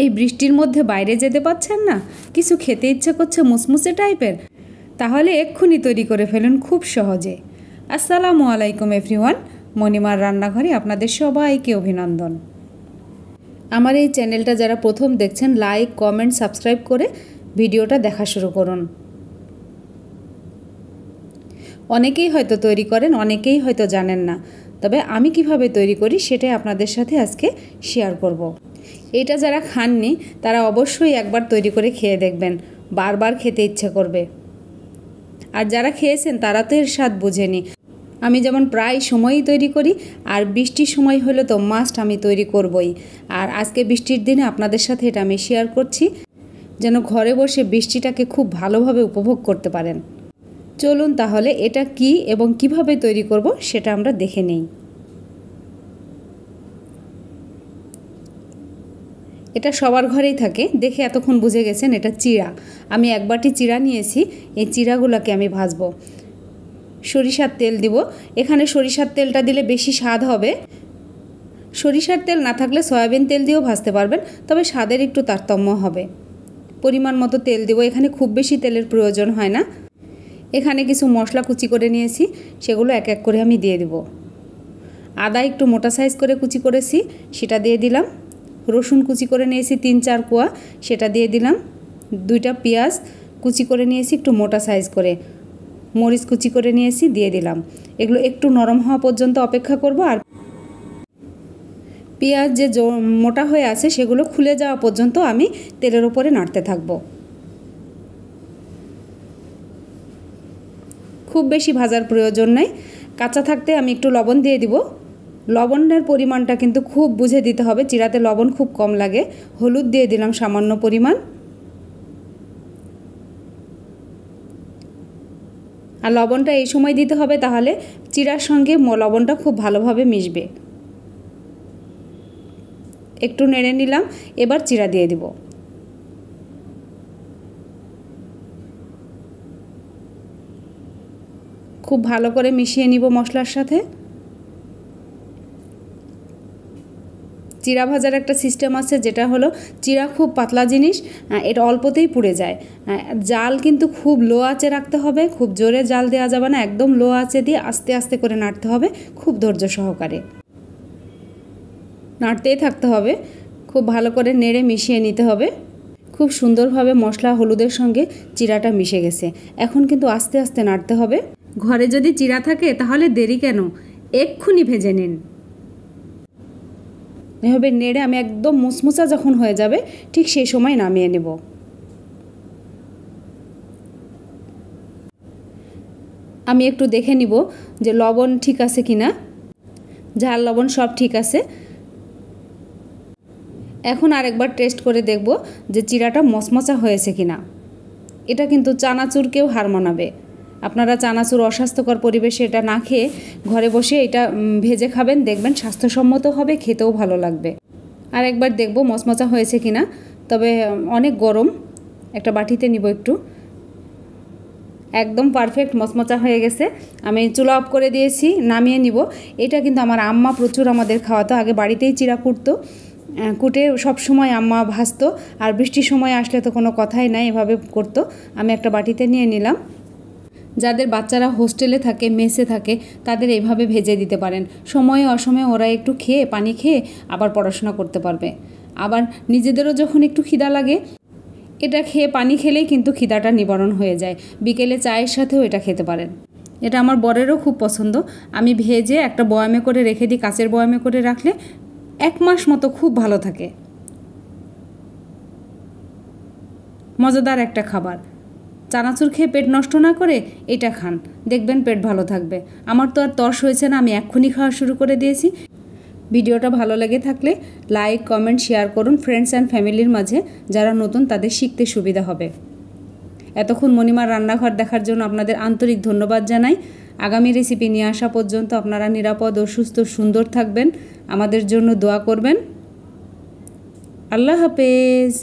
এই বৃষ্টির মধ্যে বাইরে যেতে পারছেন না, কিছু খেতে ইচ্ছে করছে মুসমুসে টাইপের, তাহলে এক্ষুনি তৈরি করে ফেলুন খুব সহজে। আসসালামু আলাইকুম এভরিওয়ান, মণিমার রান্নাঘরে আপনাদের সবাইকে অভিনন্দন। আমার এই চ্যানেলটা যারা প্রথম দেখছেন, লাইক, কমেন্ট, সাবস্ক্রাইব করে ভিডিওটা দেখা শুরু করুন। অনেকেই হয়তো তৈরি করেন, অনেকেই হয়তো জানেন না, তবে আমি কিভাবে তৈরি করি সেটাই আপনাদের সাথে আজকে শেয়ার করব। এটা যারা খাননি তারা অবশ্যই একবার তৈরি করে খেয়ে দেখবেন, বারবার খেতে ইচ্ছে করবে। আর যারা খেয়েছেন তারা তো এর স্বাদ বুঝেনি। আমি যেমন প্রায় সময়ই তৈরি করি, আর বৃষ্টির সময় হলে তো মাস্ট আমি তৈরি করবই। আর আজকে বৃষ্টির দিনে আপনাদের সাথে এটা আমি শেয়ার করছি, যেন ঘরে বসে বৃষ্টিটাকে খুব ভালোভাবে উপভোগ করতে পারেন। চলুন তাহলে এটা কি এবং কিভাবে তৈরি করব সেটা আমরা দেখে নেই। এটা সবার ঘরেই থাকে, দেখে এতক্ষণ বুঝে গেছেন এটা চিড়া। আমি এক বাটি চিড়া নিয়েছি, এই চিড়াগুলোকে আমি ভাজবো। সরিষার তেল দিব, এখানে সরিষার তেলটা দিলে বেশি স্বাদ হবে। সরিষার তেল না থাকলে সয়াবিন তেল দিয়েও ভাজতে পারবেন, তবে স্বাদের একটু তারতম্য হবে। পরিমাণ মতো তেল দিব, এখানে খুব বেশি তেলের প্রয়োজন হয় না। এখানে কিছু মশলা কুচি করে নিয়েছি, সেগুলো এক এক করে আমি দিয়ে দিব। আদা একটু মোটা সাইজ করে কুচি করেছি, সেটা দিয়ে দিলাম। রসুন কুচি করে নিয়েছি 3-4 কোয়া, সেটা দিয়ে দিলাম। 2টা পেঁয়াজ কুচি করে নিয়েছি একটু মোটা সাইজ করে। মরিচ কুচি করে নিয়েছি, দিয়ে দিলাম। এগুলো একটু নরম হওয়া পর্যন্ত অপেক্ষা করব। আর পেঁয়াজ যে মোটা হয়ে আছে সেগুলো খুলে যাওয়া পর্যন্ত আমি তেলের উপরে নাড়তে থাকব। খুব বেশি ভাজার প্রয়োজন নেই, কাঁচা থাকতে আমি একটু লবণ দিয়ে দিব। লবণের পরিমাণটা কিন্তু খুব বুঝে দিতে হবে, চিড়াতে লবণ খুব কম লাগে। হলুদ দিয়ে দিলাম সামান্য পরিমাণ। আর লবণটা এই সময় দিতে হবে, তাহলে চিড়ার সঙ্গে লবণটা খুব ভালোভাবে মিশবে। একটু নেড়ে নিলাম, এবার চিড়া দিয়ে দিব। খুব ভালো করে মিশিয়ে নিব মশলার সাথে। চিড়া ভাজার একটা সিস্টেম আছে, যেটা হলো চিড়া খুব পাতলা জিনিস, এটা অল্পতেই পুড়ে যায়। জাল কিন্তু খুব লো আঁচে রাখতে হবে, খুব জোরে জাল দেওয়া যাবে না, একদম লো আঁচে দিয়ে আস্তে আস্তে করে নাড়তে হবে, খুব ধৈর্য সহকারে নাড়তেই থাকতে হবে। খুব ভালো করে নেড়ে মিশিয়ে নিতে হবে। খুব সুন্দরভাবে মশলা হলুদের সঙ্গে চিড়াটা মিশে গেছে, এখন কিন্তু আস্তে আস্তে নাড়তে হবে। ঘরে যদি চিড়া থাকে তাহলে দেরি কেন, এক্ষুনি ভেজে নিন। এভাবে নেড়ে আমি একদম মুসমুসা যখন হয়ে যাবে ঠিক সেই সময় নামিয়ে নেব। আমি একটু দেখে নিব যে লবণ ঠিক আছে কিনা, ঝাল লবণ সব ঠিক আছে। এখন আরেকবার টেস্ট করে দেখব যে চিড়াটা মচমচা হয়েছে কিনা। এটা কিন্তু চানাচুরকেও হার মানাবে। আপনারা চানাচুর অস্বাস্থ্যকর পরিবেশে এটা না খেয়ে ঘরে বসে এটা ভেজে খাবেন, দেখবেন স্বাস্থ্যসম্মত হবে, খেতেও ভালো লাগবে। আর একবার দেখব মচমচা হয়েছে কিনা। তবে অনেক গরম, একটা বাটিতে নিব একটু। একদম পারফেক্ট মচমচা হয়ে গেছে। আমি চুলা অফ করে দিয়েছি, নামিয়ে নিব। এটা কিন্তু আমার আম্মা প্রচুর আমাদের খাওয়াতো, আগে বাড়িতেই চিড়া কুটতো, কুটে সব সময় আম্মা ভাজতো। আর বৃষ্টির সময় আসলে তো কোনো কথাই নাই, এভাবে করতো। আমি একটা বাটিতে নিয়ে নিলাম। যাদের বাচ্চারা হোস্টেলে থাকে, মেসে থাকে, তাদের এইভাবে ভেজে দিতে পারেন। সময়ে অসময়ে ওরা একটু খেয়ে, পানি খেয়ে আবার পড়াশোনা করতে পারবে। আবার নিজেদেরও যখন একটু খিদা লাগে, এটা খেয়ে পানি খেলেই কিন্তু খিদাটা নিবারণ হয়ে যায়। বিকেলে চায়ের সাথেও এটা খেতে পারেন। এটা আমার বরেরও খুব পছন্দ। আমি ভেজে একটা বয়ামে করে রেখে দিই, কাচের বয়ামে করে রাখলে 1 মাস মতো খুব ভালো থাকে। মজাদার একটা খাবার। চানাচুর খেয়ে পেট নষ্ট না করে এটা খান, দেখবেন পেট ভালো থাকবে। আমার তো আর তর্স হয়েছে না, আমি এক্ষুনি খাওয়া শুরু করে দিয়েছি। ভিডিওটা ভালো লেগে থাকলে লাইক, কমেন্ট, শেয়ার করুন ফ্রেন্ডস অ্যান্ড ফ্যামিলির মাঝে। যারা নতুন তাদের শিখতে সুবিধা হবে। এতক্ষণ মণিমার রান্নাঘর দেখার জন্য আপনাদের আন্তরিক ধন্যবাদ জানাই। আগামী রেসিপি নিয়ে আসা পর্যন্ত আপনারা নিরাপদ ও সুস্থ সুন্দর থাকবেন, আমাদের জন্য দোয়া করবেন। আল্লাহ হাফেজ।